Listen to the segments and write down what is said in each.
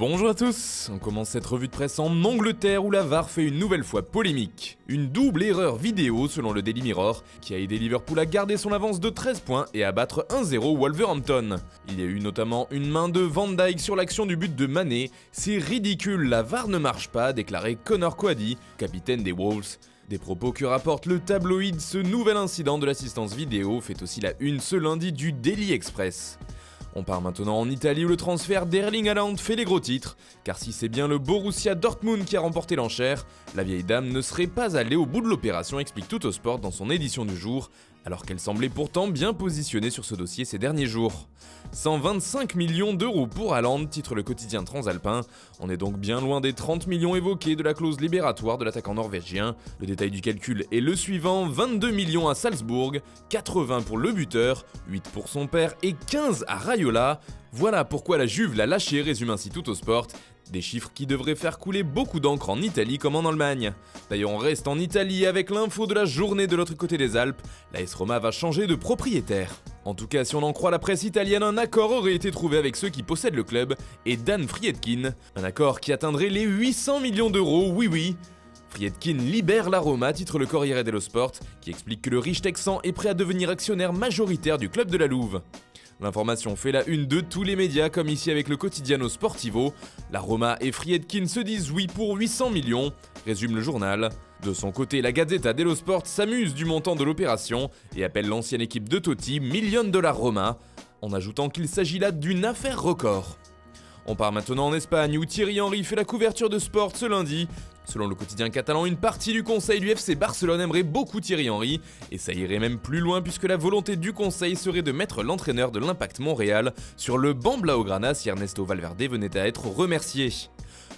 Bonjour à tous, on commence cette revue de presse en Angleterre où la VAR fait une nouvelle fois polémique. Une double erreur vidéo selon le Daily Mirror qui a aidé Liverpool à garder son avance de 13 points et à battre 1-0 Wolverhampton. Il y a eu notamment une main de Van Dijk sur l'action du but de Mané. C'est ridicule, la VAR ne marche pas, a déclaré Conor Coady, capitaine des Wolves. Des propos que rapporte le tabloïd, ce nouvel incident de l'assistance vidéo fait aussi la une ce lundi du Daily Express. On part maintenant en Italie où le transfert d'Erling Haaland fait les gros titres, car si c'est bien le Borussia Dortmund qui a remporté l'enchère, la vieille dame ne serait pas allée au bout de l'opération, explique Tuttosport dans son édition du jour, alors qu'elle semblait pourtant bien positionnée sur ce dossier ces derniers jours. 125 millions d'euros pour Haaland, titre le quotidien transalpin. On est donc bien loin des 30 millions évoqués de la clause libératoire de l'attaquant norvégien. Le détail du calcul est le suivant, 22 millions à Salzbourg, 80 pour le buteur, 8 pour son père et 15 à Raiola. Voilà pourquoi la Juve l'a lâché, résume ainsi Tuttosport. Des chiffres qui devraient faire couler beaucoup d'encre en Italie comme en Allemagne. D'ailleurs on reste en Italie avec l'info de la journée de l'autre côté des Alpes, l'AS Roma va changer de propriétaire. En tout cas si on en croit la presse italienne, un accord aurait été trouvé avec ceux qui possèdent le club et Dan Friedkin. Un accord qui atteindrait les 800 millions d'euros, oui. Friedkin libère la Roma, titre le Corriere dello Sport, qui explique que le riche Texan est prêt à devenir actionnaire majoritaire du club de la Louve. L'information fait la une de tous les médias, comme ici avec le Quotidiano Sportivo. La Roma et Friedkin se disent oui pour 800 millions, résume le journal. De son côté, la Gazzetta dello Sport s'amuse du montant de l'opération et appelle l'ancienne équipe de Totti $1 million Roma, en ajoutant qu'il s'agit là d'une affaire record. On part maintenant en Espagne où Thierry Henry fait la couverture de Sport ce lundi. Selon le quotidien catalan, une partie du conseil du FC Barcelone aimerait beaucoup Thierry Henry, et ça irait même plus loin puisque la volonté du conseil serait de mettre l'entraîneur de l'Impact Montréal sur le banc blaugrana si Ernesto Valverde venait à être remercié.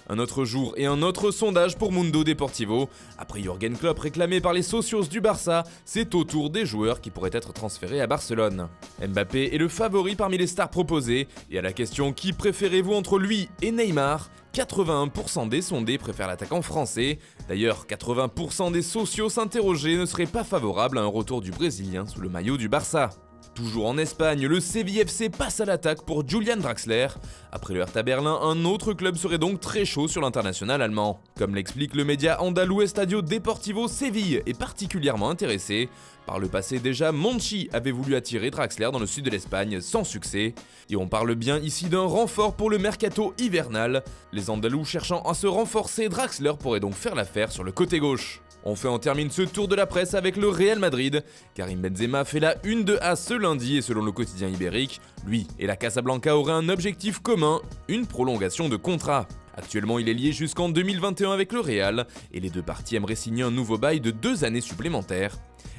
Un autre jour et un autre sondage pour Mundo Deportivo. Après Jürgen Klopp réclamé par les socios du Barça, c'est au tour des joueurs qui pourraient être transférés à Barcelone. Mbappé est le favori parmi les stars proposées, et à la question qui préférez-vous entre lui et Neymar, 81% des sondés préfèrent l'attaquant français. D'ailleurs, 80% des socios interrogés ne seraient pas favorables à un retour du Brésilien sous le maillot du Barça. Toujours en Espagne, le Séville FC passe à l'attaque pour Julian Draxler. Après le Hertha Berlin, un autre club serait donc très chaud sur l'international allemand. Comme l'explique le média andalou Estadio Deportivo, Séville est particulièrement intéressé. Par le passé déjà, Monchi avait voulu attirer Draxler dans le sud de l'Espagne sans succès. Et on parle bien ici d'un renfort pour le mercato hivernal. Les Andalous cherchant à se renforcer, Draxler pourrait donc faire l'affaire sur le côté gauche. Enfin, on termine ce tour de la presse avec le Real Madrid. Karim Benzema fait la une de A ce lundi et selon le quotidien ibérique, lui et la Casablanca auraient un objectif commun, une prolongation de contrat. Actuellement, il est lié jusqu'en 2021 avec le Real et les deux parties aimeraient signer un nouveau bail de 2 années supplémentaires.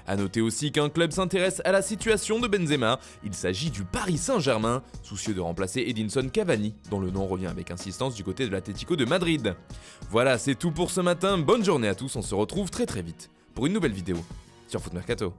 A noter aussi qu'un club s'intéresse à la situation de Benzema, il s'agit du Paris Saint-Germain, soucieux de remplacer Edinson Cavani, dont le nom revient avec insistance du côté de l'Atlético de Madrid. Voilà, c'est tout pour ce matin, bonne journée à tous, on se retrouve très vite pour une nouvelle vidéo sur Foot Mercato.